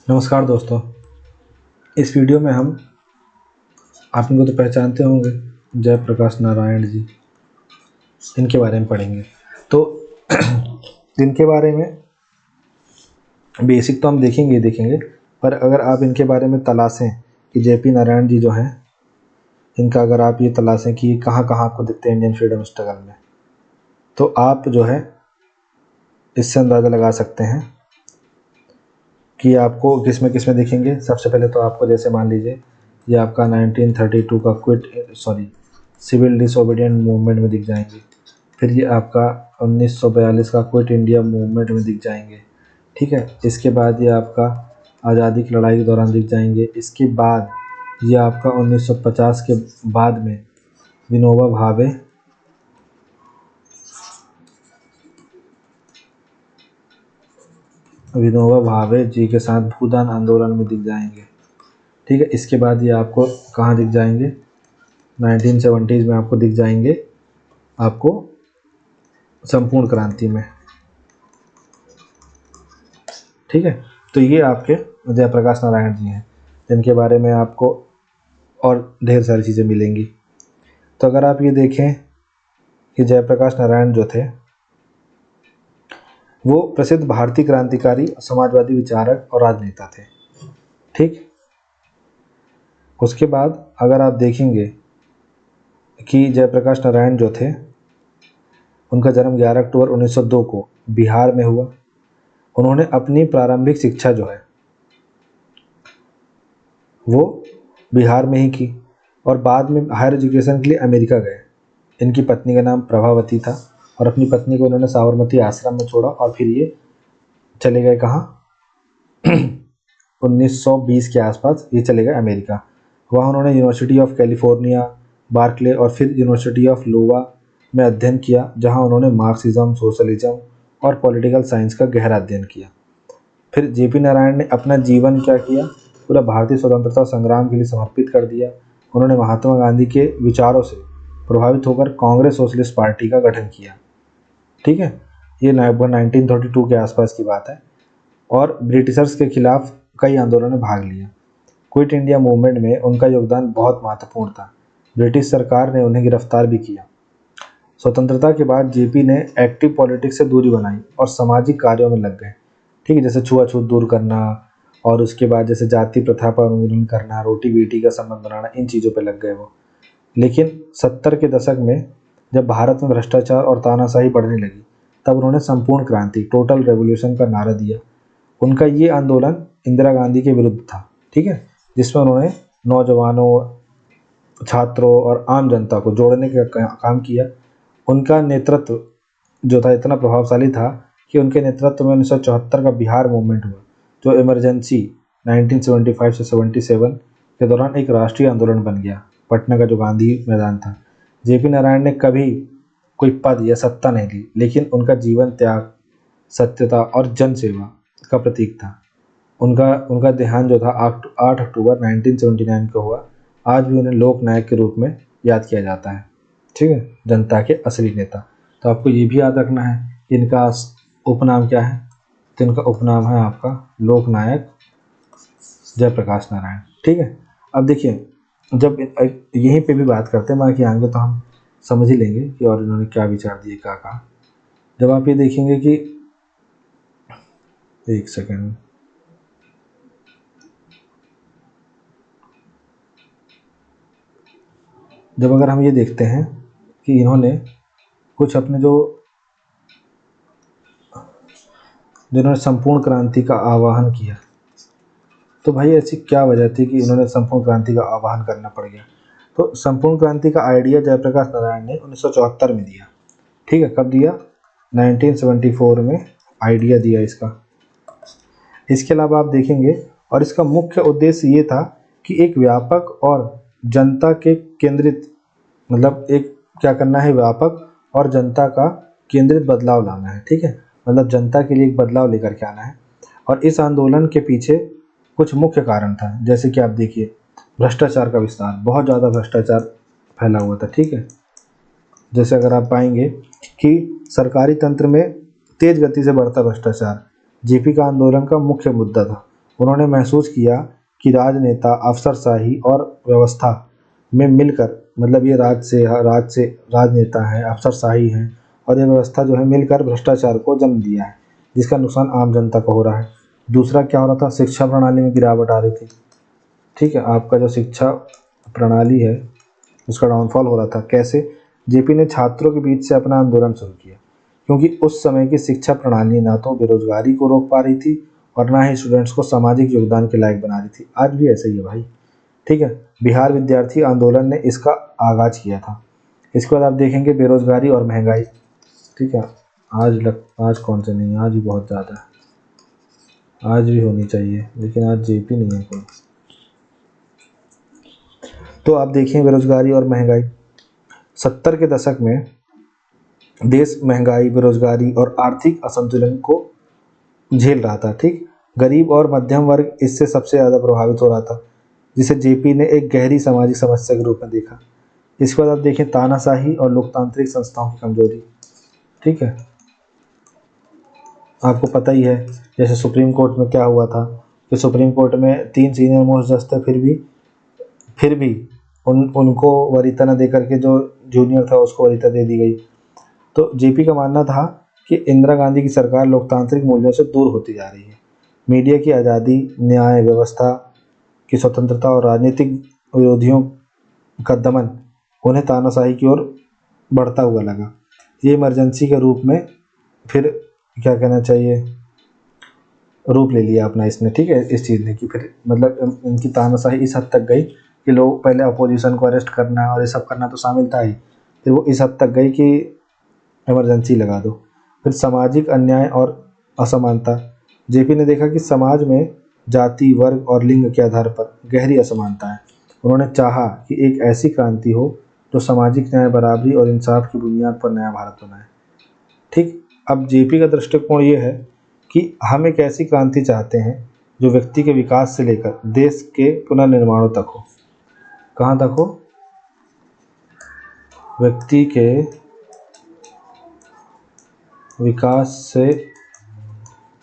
नमस्कार दोस्तों। इस वीडियो में हम आप इनको तो पहचानते होंगे, जयप्रकाश नारायण जी। इनके बारे में पढ़ेंगे। तो इनके बारे में बेसिक तो हम देखेंगे ही देखेंगे, पर अगर आप इनके बारे में तलाशें कि जेपी नारायण जी जो हैं, इनका अगर आप ये तलाशें कि कहाँ कहाँ आपको दिखते हैं इंडियन फ्रीडम स्ट्रगल में, तो आप जो है इससे अंदाज़ा लगा सकते हैं कि आपको किस में दिखेंगे। सबसे पहले तो आपको जैसे मान लीजिए ये आपका 1932 का सिविल डिसोबीडियंट मूवमेंट में दिख जाएंगे। फिर ये आपका 1942 का क्विट इंडिया मूवमेंट में दिख जाएंगे। ठीक है, इसके बाद ये आपका आज़ादी की लड़ाई के दौरान दिख जाएंगे। इसके बाद ये आपका 1950 के बाद में विनोबा भावे जी के साथ भूदान आंदोलन में दिख जाएंगे। ठीक है, इसके बाद ये आपको कहाँ दिख जाएंगे, 1970s में आपको दिख जाएंगे आपको संपूर्ण क्रांति में। ठीक है, तो ये आपके जयप्रकाश नारायण जी हैं, जिनके बारे में आपको और ढेर सारी चीज़ें मिलेंगी। तो अगर आप ये देखें कि जयप्रकाश नारायण जो थे वो प्रसिद्ध भारतीय क्रांतिकारी, समाजवादी विचारक और राजनेता थे। ठीक, उसके बाद अगर आप देखेंगे कि जयप्रकाश नारायण जो थे उनका जन्म 11 अक्टूबर 1902 को बिहार में हुआ। उन्होंने अपनी प्रारंभिक शिक्षा जो है वो बिहार में ही की और बाद में हायर एजुकेशन के लिए अमेरिका गए। इनकी पत्नी का नाम प्रभावती था और अपनी पत्नी को उन्होंने साबरमती आश्रम में छोड़ा और फिर ये चले गए कहाँ 1920 के आसपास ये चले गए अमेरिका। वहाँ उन्होंने यूनिवर्सिटी ऑफ कैलिफोर्निया, बार्कले और फिर यूनिवर्सिटी ऑफ लोवा में अध्ययन किया, जहाँ उन्होंने मार्क्सिज्म, सोशलिज्म और पॉलिटिकल साइंस का गहरा अध्ययन किया। फिर जेपी नारायण ने अपना जीवन क्या किया, पूरा भारतीय स्वतंत्रता संग्राम के लिए समर्पित कर दिया। उन्होंने महात्मा गांधी के विचारों से प्रभावित होकर कांग्रेस सोशलिस्ट पार्टी का गठन किया। ठीक है, ये 1932 के आसपास की बात है। और ब्रिटिशर्स के खिलाफ कई आंदोलनों में भाग लिया। क्विट इंडिया मूवमेंट में उनका योगदान बहुत महत्वपूर्ण था। ब्रिटिश सरकार ने उन्हें गिरफ्तार भी किया। स्वतंत्रता के बाद जेपी ने एक्टिव पॉलिटिक्स से दूरी बनाई और सामाजिक कार्यों में लग गए। ठीक है, जैसे छुआछूत दूर करना और उसके बाद जैसे जाति प्रथा पर उन्मूलन करना, रोटी बेटी का संबंध बनाना, इन चीज़ों पे लग गए वो। लेकिन 70 के दशक में जब भारत में भ्रष्टाचार और तानाशाही बढ़ने लगी, तब उन्होंने संपूर्ण क्रांति, टोटल रेवोल्यूशन का नारा दिया। उनका ये आंदोलन इंदिरा गांधी के विरुद्ध था। ठीक है, जिसमें उन्होंने नौजवानों, छात्रों और आम जनता को जोड़ने का काम किया। उनका नेतृत्व जो था इतना प्रभावशाली था कि उनके नेतृत्व में 1974 का बिहार मूवमेंट हुआ, जो इमरजेंसी 1975 से 77 के दौरान एक राष्ट्रीय आंदोलन बन गया। पटना का जो गांधी मैदान था। जेपी नारायण ने कभी कोई पद या सत्ता नहीं ली, लेकिन उनका जीवन त्याग, सत्यता और जन सेवा का प्रतीक था। उनका उनका देहांत जो था 8 अक्टूबर 1979 को हुआ। आज भी उन्हें लोक नायक के रूप में याद किया जाता है। ठीक है, जनता के असली नेता। तो आपको ये भी याद रखना है कि इनका उपनाम क्या है। तो इनका उपनाम है आपका लोक नायक जयप्रकाश नारायण। ठीक है, अब देखिए, जब यहीं पे भी बात करते हैं, बाकी आगे तो हम समझ ही लेंगे कि और इन्होंने क्या विचार दिए, क्या कहा। जब आप ये देखेंगे कि एक सेकेंड, जब अगर हम ये देखते हैं कि इन्होंने कुछ अपने जिन्होंने संपूर्ण क्रांति का आह्वान किया, तो भाई ऐसी क्या वजह थी कि इन्होंने संपूर्ण क्रांति का आह्वान करना पड़ गया। तो संपूर्ण क्रांति का आइडिया जयप्रकाश नारायण ने 1974 में दिया। ठीक है, कब दिया, 1974 में आइडिया दिया इसका। इसके अलावा आप देखेंगे, और इसका मुख्य उद्देश्य ये था कि एक व्यापक और जनता के केंद्रित, मतलब एक क्या करना है, व्यापक और जनता का केंद्रित बदलाव लाना है। ठीक है, मतलब जनता के लिए एक बदलाव लेकर के आना है। और इस आंदोलन के पीछे कुछ मुख्य कारण था, जैसे कि आप देखिए, भ्रष्टाचार का विस्तार, बहुत ज़्यादा भ्रष्टाचार फैला हुआ था। ठीक है, जैसे अगर आप पाएंगे कि सरकारी तंत्र में तेज गति से बढ़ता भ्रष्टाचार जेपी का आंदोलन का मुख्य मुद्दा था। उन्होंने महसूस किया कि राजनेता अफसरशाही और व्यवस्था में मिलकर, मतलब ये राजनेता हैं, अफसरशाही हैं और ये व्यवस्था जो है मिलकर भ्रष्टाचार को जन्म दिया है, जिसका नुकसान आम जनता को हो रहा है। दूसरा क्या हो रहा था, शिक्षा प्रणाली में गिरावट आ रही थी। ठीक है, आपका जो शिक्षा प्रणाली है उसका डाउनफॉल हो रहा था। कैसे? जेपी ने छात्रों के बीच से अपना आंदोलन शुरू किया, क्योंकि उस समय की शिक्षा प्रणाली ना तो बेरोजगारी को रोक पा रही थी और ना ही स्टूडेंट्स को सामाजिक योगदान के लायक बना रही थी। आज भी ऐसा ही है भाई। ठीक है, बिहार विद्यार्थी आंदोलन ने इसका आगाज किया था। इसके बाद आप देखेंगे बेरोजगारी और महंगाई। ठीक है, आज कौन से नहीं, आज भी बहुत ज़्यादा है, आज भी होनी चाहिए, लेकिन आज जेपी नहीं है कोई। तो आप देखें बेरोजगारी और महंगाई। 70 के दशक में देश महंगाई, बेरोजगारी और आर्थिक असंतुलन को झेल रहा था। ठीक, गरीब और मध्यम वर्ग इससे सबसे ज़्यादा प्रभावित हो रहा था, जिसे जेपी ने एक गहरी सामाजिक समस्या के रूप में देखा। इसके बाद आप देखें तानाशाही और लोकतांत्रिक संस्थाओं की कमजोरी। ठीक है, आपको पता ही है जैसे सुप्रीम कोर्ट में क्या हुआ था कि सुप्रीम कोर्ट में 3 सीनियर मोस्ट जज थे, फिर भी उनको वरीयता न दे करके जो जूनियर था उसको वरीयता दे दी गई। तो जेपी का मानना था कि इंदिरा गांधी की सरकार लोकतांत्रिक मूल्यों से दूर होती जा रही है। मीडिया की आज़ादी, न्याय व्यवस्था की स्वतंत्रता और राजनीतिक विरोधियों का दमन उन्हें तानाशाही की ओर बढ़ता हुआ लगा। ये इमरजेंसी के रूप में फिर क्या कहना चाहिए, रूप ले लिया अपना इसने। ठीक है, इस चीज़ ने कि फिर मतलब इनकी तानाशाही इस हद तक गई कि लोग पहले अपोजिशन को अरेस्ट करना और ये सब करना तो शामिल था ही, फिर वो इस हद तक गई कि इमरजेंसी लगा दो। फिर सामाजिक अन्याय और असमानता। जेपी ने देखा कि समाज में जाति, वर्ग और लिंग के आधार पर गहरी असमानता है। उन्होंने चाहा कि एक ऐसी क्रांति हो जो सामाजिक न्याय, बराबरी और इंसाफ की बुनियाद पर नया भारत बनाए। ठीक, अब जेपी का दृष्टिकोण ये है कि हम एक ऐसी क्रांति चाहते हैं जो व्यक्ति के विकास से लेकर देश के पुनर्निर्माणों तक हो। कहाँ तक हो? व्यक्ति के विकास से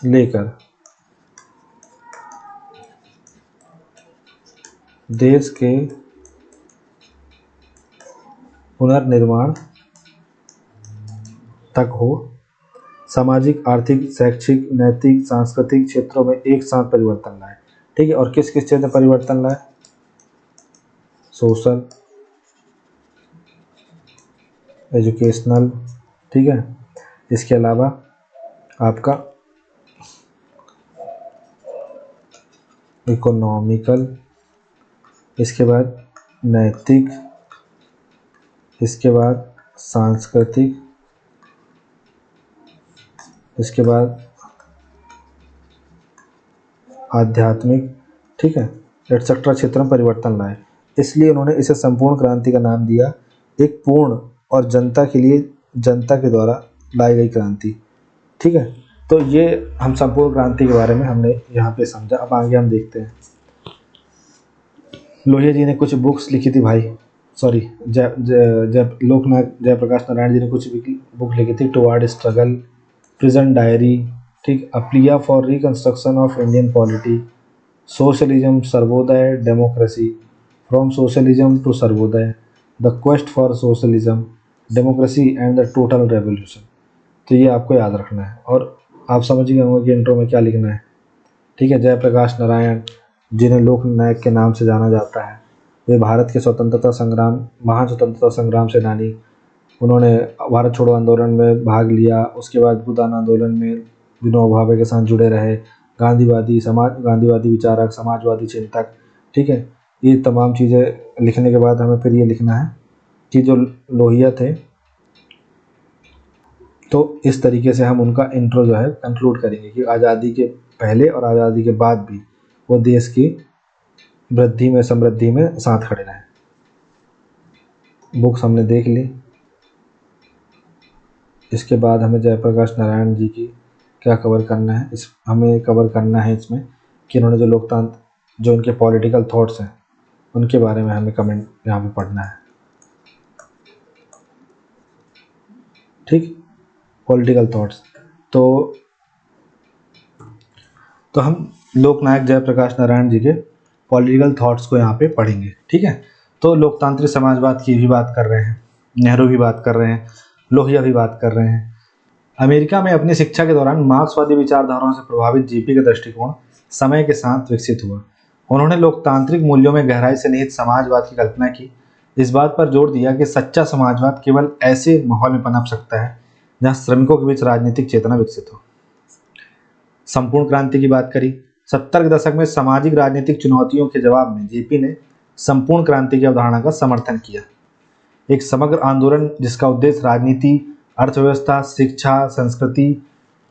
लेकर देश के पुनर्निर्माण तक हो। सामाजिक, आर्थिक, शैक्षिक, नैतिक, सांस्कृतिक क्षेत्रों में एक साथ परिवर्तन लाए। ठीक है, और किस किस क्षेत्र में परिवर्तन लाए? Social, educational. ठीक है, इसके अलावा आपका इकोनॉमिकल, इसके बाद नैतिक, इसके बाद सांस्कृतिक, इसके बाद आध्यात्मिक। ठीक है, एटसेट्रा क्षेत्र में परिवर्तन लाए। इसलिए उन्होंने इसे संपूर्ण क्रांति का नाम दिया, एक पूर्ण और जनता के लिए, जनता के द्वारा लाई गई क्रांति। ठीक है, तो ये हम संपूर्ण क्रांति के बारे में हमने यहाँ पे समझा। अब आगे हम देखते हैं। लोहिया जी ने कुछ बुक्स लिखी थी भाई, सॉरी, जय जय जय लोकनाथ जयप्रकाश नारायण जी ने कुछ बुक लिखी थी, टुवर्ड स्ट्रगल, प्रिजन डायरी। ठीक, a plea for reconstruction of Indian polity, socialism, Sarvodaya, democracy, from socialism to Sarvodaya, the quest for socialism, democracy and the total revolution. तो ये आपको याद रखना है और आप समझ गए होंगे कि इंट्रो में क्या लिखना है। ठीक है, जयप्रकाश नारायण जिन्हें लोक नायक के नाम से जाना जाता है, वे भारत के स्वतंत्रता संग्राम, महान स्वतंत्रता संग्राम सेनानी। उन्होंने भारत छोड़ो आंदोलन में भाग लिया, उसके बाद भूदान आंदोलन में विनोबा भावे के साथ जुड़े रहे, गांधीवादी विचारक, समाजवादी चिंतक। ठीक है, ये तमाम चीज़ें लिखने के बाद हमें फिर ये लिखना है कि जो लोहिया थे, तो इस तरीके से हम उनका इंट्रो जो है कंक्लूड करेंगे कि आज़ादी के पहले और आज़ादी के बाद भी वो देश की वृद्धि में, समृद्धि में साथ खड़े रहे। बुक्स हमने देख ली। इसके बाद हमें जयप्रकाश नारायण जी की क्या कवर करना है, इस हमें कवर करना है इसमें कि इन्होंने जो लोकतंत्र, जो इनके पॉलिटिकल थॉट्स हैं उनके बारे में हमें कमेंट यहाँ पे पढ़ना है। ठीक, पॉलिटिकल थॉट्स। तो तो हम लोकनायक जयप्रकाश नारायण जी के पॉलिटिकल थॉट्स को यहाँ पे पढ़ेंगे, ठीक है। तो लोकतांत्रिक समाजवाद की भी बात कर रहे हैं, नेहरू भी बात कर रहे हैं, लोहिया भी बात कर रहे हैं। अमेरिका में अपनी शिक्षा के दौरान मार्क्सवादी विचारधाराओं से प्रभावित जेपी का दृष्टिकोण समय के साथ विकसित हुआ। उन्होंने लोकतांत्रिक मूल्यों में गहराई से निहित समाजवाद की कल्पना की, इस बात पर जोर दिया कि सच्चा समाजवाद केवल ऐसे माहौल में पनप सकता है जहां श्रमिकों के बीच राजनीतिक चेतना विकसित हो। संपूर्ण क्रांति की बात करी। 70 के दशक में सामाजिक राजनीतिक चुनौतियों के जवाब में जेपी ने संपूर्ण क्रांति की अवधारणा का समर्थन किया, एक समग्र आंदोलन जिसका उद्देश्य राजनीति, अर्थव्यवस्था, शिक्षा, संस्कृति,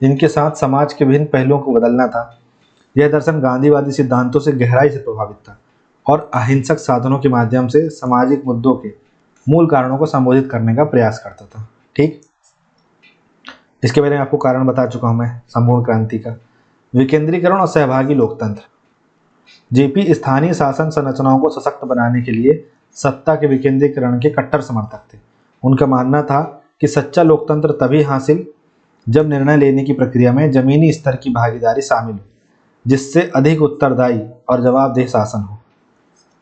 इनके साथ समाज के विभिन्न पहलुओं को बदलना था। यह दर्शन गांधीवादी सिद्धांतों से गहराई से प्रभावित था और अहिंसक साधनों के माध्यम से सामाजिक मुद्दों के मूल कारणों को संबोधित करने का प्रयास करता था, ठीक। इसके बारे में आपको कारण बता चुका हूं मैं संपूर्ण क्रांति का। विकेंद्रीकरण और सहभागी लोकतंत्र। जेपी स्थानीय शासन संरचनाओं को सशक्त बनाने के लिए सत्ता के विकेंद्रीकरण के कट्टर समर्थक थे। उनका मानना था कि सच्चा लोकतंत्र तभी हासिल जब निर्णय लेने की प्रक्रिया में जमीनी स्तर की भागीदारी शामिल हो, जिससे अधिक उत्तरदायी और जवाबदेह शासन हो।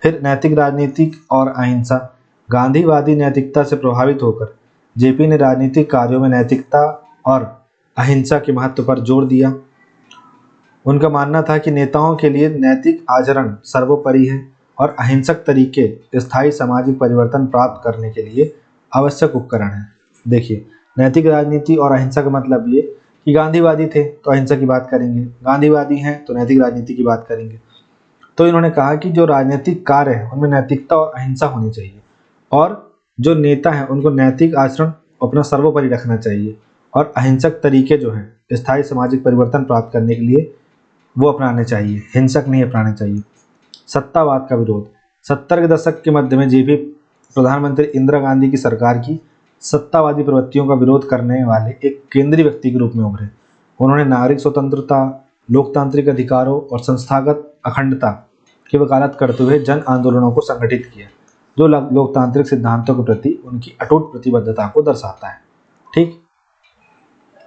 फिर नैतिक राजनीति और अहिंसा। गांधीवादी नैतिकता से प्रभावित होकर जेपी ने राजनीतिक कार्यों में नैतिकता और अहिंसा के महत्व पर जोर दिया। उनका मानना था कि नेताओं के लिए नैतिक आचरण सर्वोपरि है और अहिंसक तरीके स्थायी सामाजिक परिवर्तन प्राप्त करने के लिए आवश्यक उपकरण हैं। देखिए, नैतिक राजनीति और अहिंसा का मतलब ये कि गांधीवादी थे तो अहिंसा की बात करेंगे, गांधीवादी हैं तो नैतिक राजनीति की बात करेंगे। तो इन्होंने कहा कि जो राजनीतिक कार्य है उनमें नैतिकता और अहिंसा होनी चाहिए और जो नेता हैं उनको नैतिक आचरण अपना सर्वोपरि रखना चाहिए और अहिंसक तरीके जो हैं स्थायी सामाजिक परिवर्तन प्राप्त करने के लिए वो अपनाने चाहिए, हिंसक नहीं अपनाने चाहिए। सत्तावाद का विरोध। 70 के दशक के मध्य में जेपी प्रधानमंत्री इंदिरा गांधी की सरकार की सत्तावादी प्रवृत्तियों का विरोध करने वाले एक केंद्रीय व्यक्ति के रूप में उभरे। उन्होंने नागरिक स्वतंत्रता, लोकतांत्रिक अधिकारों और संस्थागत अखंडता की वकालत करते हुए जन आंदोलनों को संगठित किया, जो लोकतांत्रिक सिद्धांतों के प्रति उनकी अटूट प्रतिबद्धता को दर्शाता है, ठीक।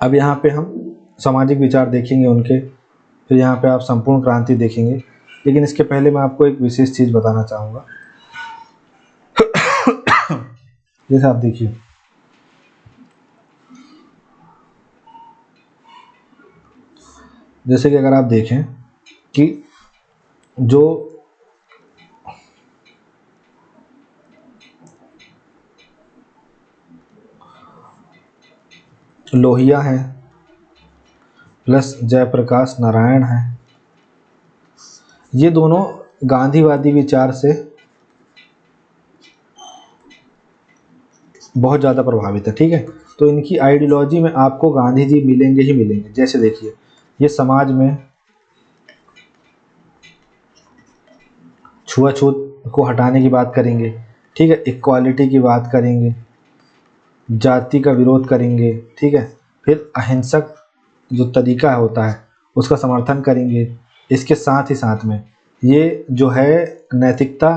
अब यहाँ पे हम सामाजिक विचार देखेंगे उनके, फिर यहाँ पे आप संपूर्ण क्रांति देखेंगे, लेकिन इसके पहले मैं आपको एक विशेष चीज़ बताना चाहूँगा। जैसे आप देखिए, जैसे कि अगर आप देखें कि जो लोहिया है प्लस जयप्रकाश नारायण है, ये दोनों गांधीवादी विचार से बहुत ज़्यादा प्रभावित है, ठीक है। तो इनकी आइडियोलॉजी में आपको गांधी जी मिलेंगे ही मिलेंगे। जैसे देखिए, ये समाज में छुआछूत को हटाने की बात करेंगे, ठीक है, इक्वालिटी की बात करेंगे, जाति का विरोध करेंगे, ठीक है, फिर अहिंसक जो तरीका होता है उसका समर्थन करेंगे। इसके साथ ही साथ में ये जो है नैतिकता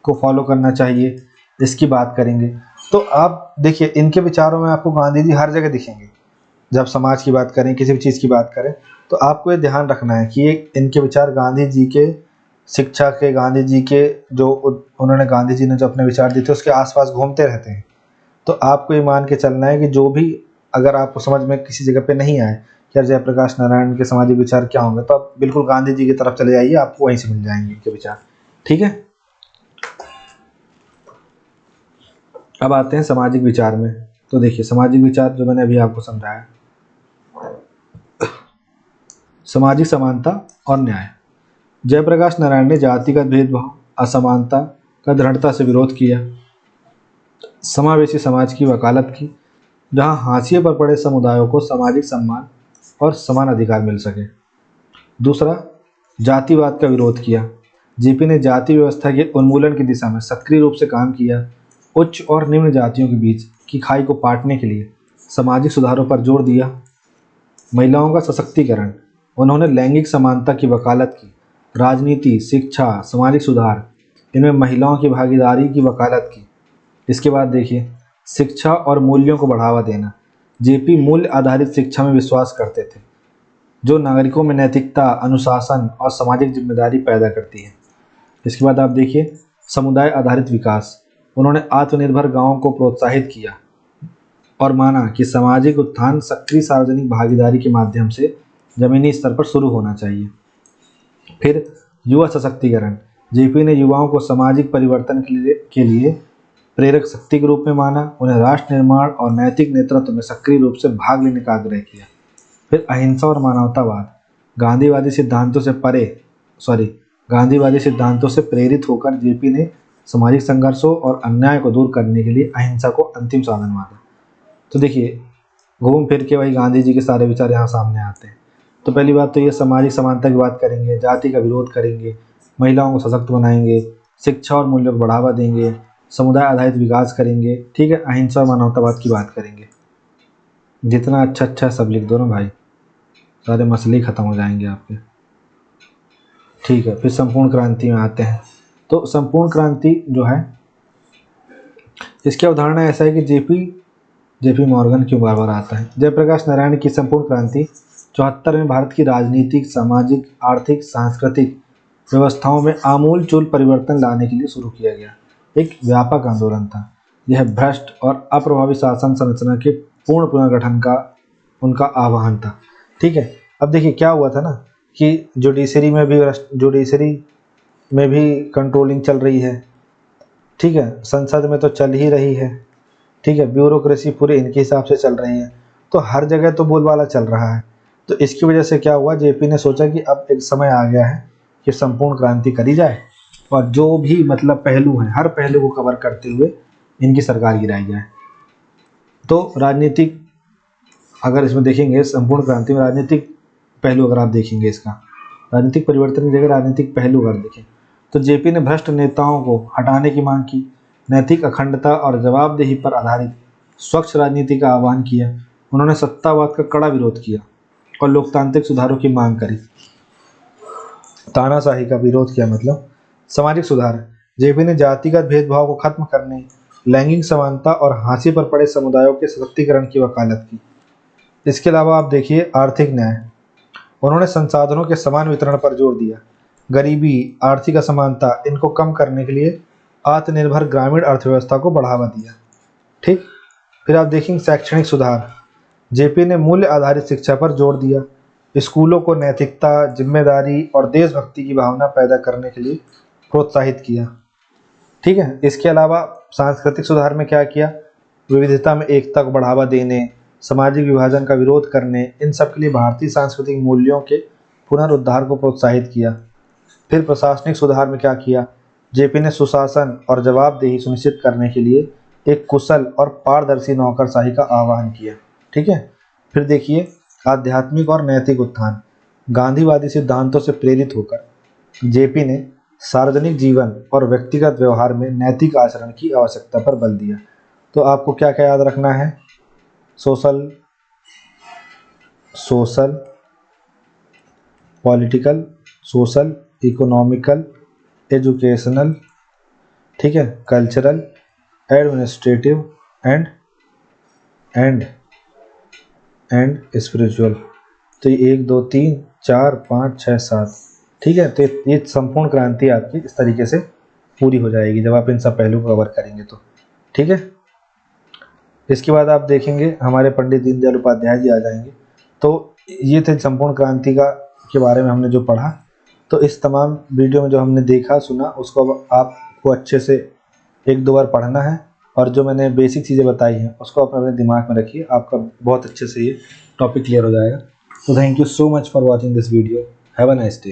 को फॉलो करना चाहिए, इसकी बात करेंगे। तो आप देखिए, इनके विचारों में आपको गांधी जी हर जगह दिखेंगे। जब समाज की बात करें, किसी भी चीज़ की बात करें, तो आपको ये ध्यान रखना है कि ये इनके विचार गांधी जी के शिक्षा के, गांधी जी के जो उन्होंने गांधी जी ने जो अपने विचार दिए थे उसके आसपास घूमते रहते हैं। तो आपको ये मान के चलना है कि जो भी अगर आपको समझ में किसी जगह पे नहीं आए कि यार जयप्रकाश नारायण के सामाजिक विचार क्या होंगे, तो आप बिल्कुल गांधी जी की तरफ चले जाइए, आपको वहीं से मिल जाएंगे इनके विचार, ठीक है। अब आते हैं सामाजिक विचार में। तो देखिए, सामाजिक विचार जो मैंने अभी आपको समझाया, सामाजिक समानता और न्याय। जयप्रकाश नारायण ने जातिगत भेदभाव, असमानता का दृढ़ता से विरोध किया, समावेशी समाज की वकालत की, जहां हाशिए पर पड़े समुदायों को सामाजिक सम्मान और समान अधिकार मिल सके। दूसरा, जातिवाद का विरोध किया। जेपी ने जाति व्यवस्था के उन्मूलन की दिशा में सक्रिय रूप से काम किया। उच्च और निम्न जातियों के बीच की खाई को पाटने के लिए सामाजिक सुधारों पर जोर दिया। महिलाओं का सशक्तिकरण। उन्होंने लैंगिक समानता की वकालत की। राजनीति, शिक्षा, सामाजिक सुधार, इनमें महिलाओं की भागीदारी की वकालत की। इसके बाद देखिए, शिक्षा और मूल्यों को बढ़ावा देना। जेपी मूल्य आधारित शिक्षा में विश्वास करते थे, जो नागरिकों में नैतिकता, अनुशासन और सामाजिक जिम्मेदारी पैदा करती है। इसके बाद आप देखिए समुदाय आधारित विकास। उन्होंने आत्मनिर्भर गांवों को प्रोत्साहित किया और माना कि सामाजिक उत्थान सक्रिय सार्वजनिक भागीदारी के माध्यम से जमीनी स्तर पर शुरू होना चाहिए। फिर युवा सशक्तिकरण। जेपी ने युवाओं को सामाजिक परिवर्तन के लिए प्रेरक शक्ति के रूप में माना, उन्हें राष्ट्र निर्माण और नैतिक नेतृत्व में सक्रिय रूप से भाग लेने का आग्रह किया। फिर अहिंसा और मानवतावाद। गांधीवादी सिद्धांतों से प्रेरित होकर जेपी ने सामाजिक संघर्षों और अन्याय को दूर करने के लिए अहिंसा को अंतिम साधन माना। तो देखिए घूम फिर के वही गांधी जी के सारे विचार यहाँ सामने आते हैं। तो पहली बात तो ये सामाजिक समानता की बात करेंगे, जाति का विरोध करेंगे, महिलाओं को सशक्त बनाएंगे, शिक्षा और मूल्यों को बढ़ावा देंगे, समुदाय आधारित विकास करेंगे, ठीक है, अहिंसा और मानवतावाद की बात करेंगे। जितना अच्छा सब लिख दो ना भाई, सारे मसले ही खत्म हो जाएंगे आपके, ठीक है। फिर संपूर्ण क्रांति में आते हैं। तो संपूर्ण क्रांति जो है इसकी अवधारणा ऐसा है कि जेपी मॉर्गन क्यों बार बार आता है। जयप्रकाश नारायण की संपूर्ण क्रांति 74 में भारत की राजनीतिक, सामाजिक, आर्थिक, सांस्कृतिक व्यवस्थाओं में आमूल-चूल परिवर्तन लाने के लिए शुरू किया गया एक व्यापक आंदोलन था। यह भ्रष्ट और अप्रभावी शासन संरचना के पूर्ण पुनर्गठन का उनका आह्वान था, ठीक है। अब देखिए क्या हुआ था ना कि जुडिशरी में भी कंट्रोलिंग चल रही है, ठीक है, संसद में तो चल ही रही है, ठीक है, ब्यूरोक्रेसी पूरे इनके हिसाब से चल रही है, तो हर जगह तो बोलबाला चल रहा है। तो इसकी वजह से क्या हुआ, जेपी ने सोचा कि अब एक समय आ गया है कि संपूर्ण क्रांति करी जाए और जो भी मतलब पहलू हैं हर पहलू को कवर करते हुए इनकी सरकार गिराई जाए। तो राजनीतिक अगर इसमें देखेंगे संपूर्ण क्रांति में राजनीतिक पहलू अगर आप देखेंगे, इसका राजनीतिक परिवर्तन की जगह राजनीतिक पहलू अगर देखें तो जेपी ने भ्रष्ट नेताओं को हटाने की मांग की, नैतिक अखंडता और जवाबदेही पर आधारित स्वच्छ राजनीति का आह्वान किया। उन्होंने सत्तावाद का कड़ा विरोध किया और लोकतांत्रिक सुधारों की मांग करी। तानाशाही का विरोध किया मतलब सामाजिक सुधार। जेपी ने जातिगत भेदभाव को खत्म करने, लैंगिक समानता और हाशिए पर पड़े समुदायों के सशक्तिकरण की वकालत की। इसके अलावा आप देखिए आर्थिक न्याय। उन्होंने संसाधनों के समान वितरण पर जोर दिया। गरीबी, आर्थिक असमानता इनको कम करने के लिए आत्मनिर्भर ग्रामीण अर्थव्यवस्था को बढ़ावा दिया, ठीक। फिर आप देखेंगे शैक्षणिक सुधार। जेपी ने मूल्य आधारित शिक्षा पर जोर दिया, स्कूलों को नैतिकता, जिम्मेदारी और देशभक्ति की भावना पैदा करने के लिए प्रोत्साहित किया, ठीक है। इसके अलावा सांस्कृतिक सुधार में क्या किया, विविधता में एकता को बढ़ावा देने, सामाजिक विभाजन का विरोध करने, इन सब के लिए भारतीय सांस्कृतिक मूल्यों के पुनरुद्धार को प्रोत्साहित किया। फिर प्रशासनिक सुधार में क्या किया, जेपी ने सुशासन और जवाबदेही सुनिश्चित करने के लिए एक कुशल और पारदर्शी नौकरशाही का आह्वान किया, ठीक है। फिर देखिए आध्यात्मिक और नैतिक उत्थान। गांधीवादी सिद्धांतों से प्रेरित होकर जेपी ने सार्वजनिक जीवन और व्यक्तिगत व्यवहार में नैतिक आचरण की आवश्यकता पर बल दिया। तो आपको क्या क्या याद रखना है, social, political, social, economical, educational, ठीक है, कल्चरल, एडमिनिस्ट्रेटिव एंड स्पिरिचुअल। तो ये 1 2 3 4 5 6 7, ठीक है। तो ये संपूर्ण क्रांति आपकी इस तरीके से पूरी हो जाएगी जब आप इन सब पहलू को कवर करेंगे तो, ठीक है। इसके बाद आप देखेंगे हमारे पंडित दीनदयाल उपाध्याय जी आ जाएंगे। तो ये थे संपूर्ण क्रांति के बारे में हमने जो पढ़ा। तो इस तमाम वीडियो में जो हमने देखा सुना उसको आपको अच्छे से 1 2 बार पढ़ना है और जो मैंने बेसिक चीज़ें बताई हैं उसको अपने दिमाग में रखिए, आपका बहुत अच्छे से ये टॉपिक क्लियर हो जाएगा। तो thank you so much for watching this video. Have a nice day.